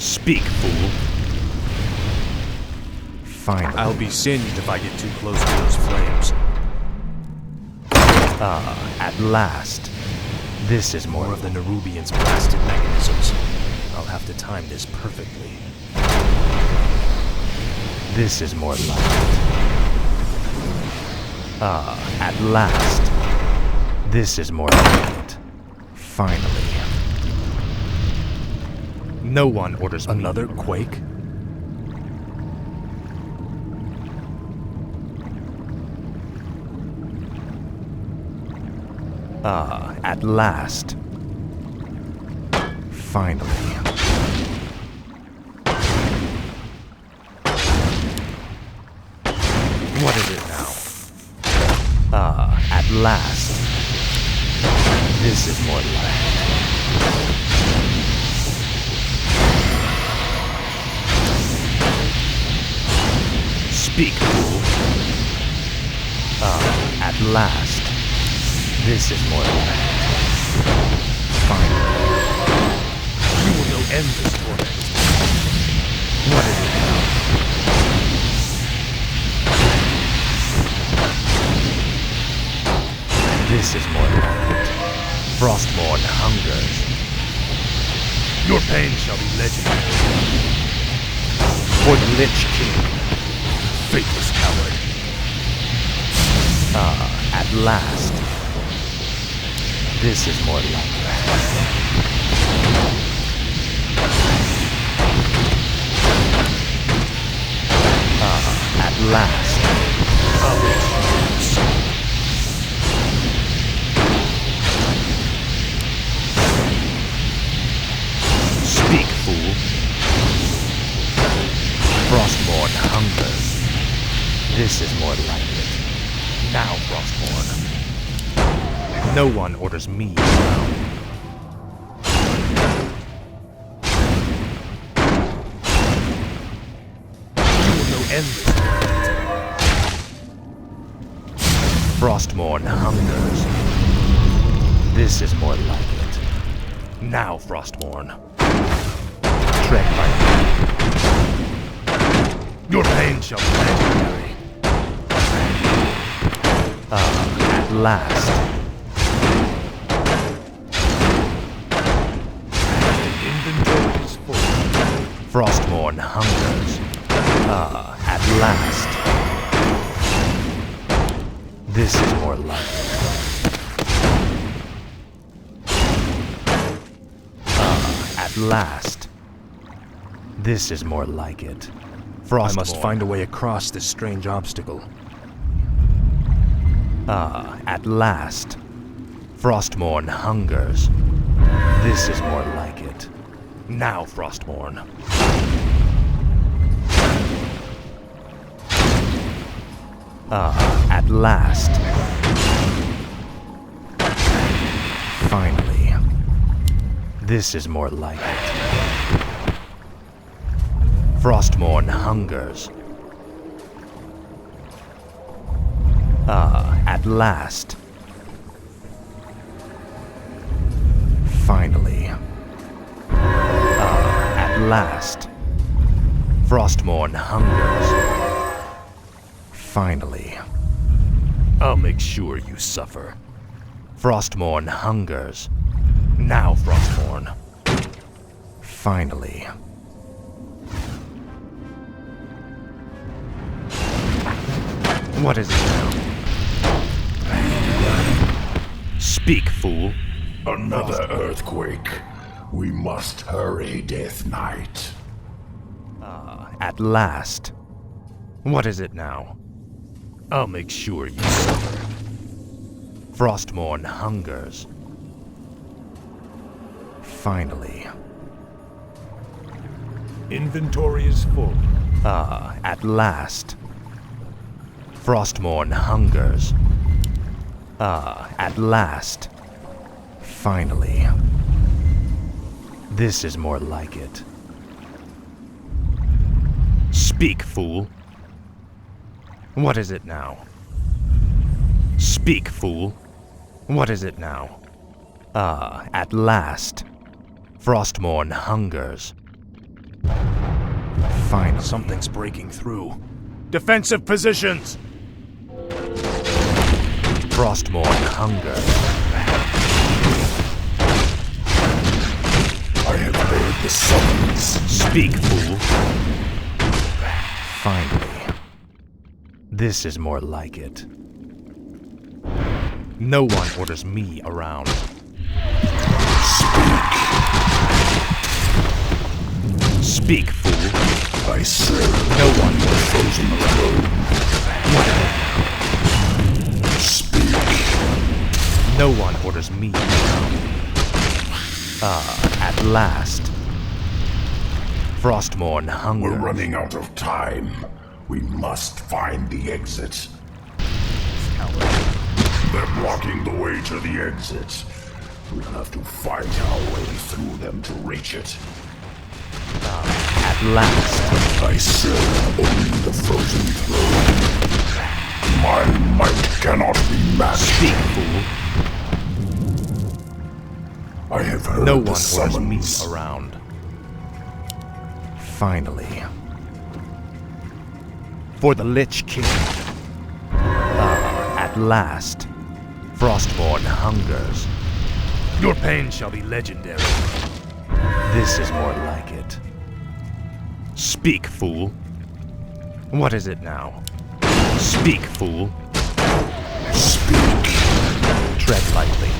Speak, fool. Finally. I'll be singed if I get too close to those flames. At last. This is More of the Nerubian's blasted mechanisms. I'll have to time this perfectly. This is more like it. At last. This is more like it. Finally. No one orders another quake? At last. Finally. What is it now? At last. This is more like it. Speak, fool. At last. This is more like it. Finally. You will know endless torment. What is it now? This is more like it. Frostmourne hungers. Your pain shall be legendary. For the Lich King. Faithless coward. At last. This is more like it. At last. Speak, fool. Frostmourne hungers. This is more like it. Now, Frostmourne. No one orders me around. You will know endless. Frostmourne hungers. This is more like it. Now, Frostmourne. Tread lightly. Your pain shall be legendary. At last. Inventory is full. Frostmourne hungers. At last. This is more like it. At last. This is more like it. I must find a way across this strange obstacle. At last. Frostmourne hungers. This is more like it. Now, Frostmourne. At last. Finally. This is more like it. Frostmourne hungers. At last. Finally. At last. Frostmourne hungers. Finally. I'll make sure you suffer. Frostmourne hungers. Now, Frostmourne. Finally. What is it now? Speak, fool. Another earthquake. We must hurry, Death Knight. At last. What is it now? I'll make sure you suffer. Frostmourne hungers. Finally. Inventory is full. At last. Frostmourne hungers. At last. Finally. This is more like it. Speak, fool. What is it now? Speak, fool. What is it now? At last. Frostmourne hungers. Fine. Something's breaking through. Defensive positions! Frostmourne hunger. I have heard the summons. Speak, fool. Finally. This is more like it. No one orders me around. Speak, fool. I serve No one the frozen throne. Speak. No one orders me around. At last. Frostmourne hunger. We're running out of time. We must find the exit. They're blocking the way to the exit. We'll have to fight our way through them to reach it. At last. I serve only the frozen throne. My might cannot be matched. Speak, fool. I have heard No the one orders me summons. around. Finally. For the Lich King. At last. Frostmourne hungers. Your pain shall be legendary. This is more like it. Speak, fool. What is it now? Speak, fool. Speak. Tread lightly.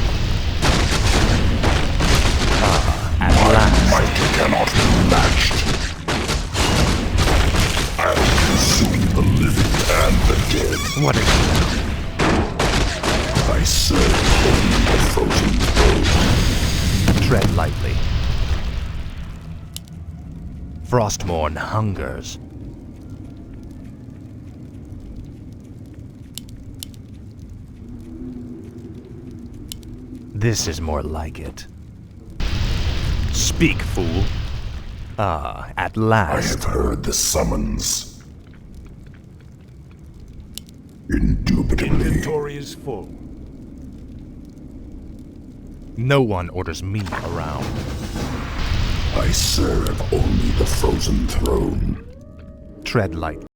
At My last. might cannot be matched. I'll consume the living and the dead. What is it now? I serve only the frozen throne. Tread lightly. Frostmourne hungers. This is more like it. Speak, fool. At I last. have heard the summons. Indubitably. Inventory is full. No one orders me around. I serve only the frozen throne. Tread lightly.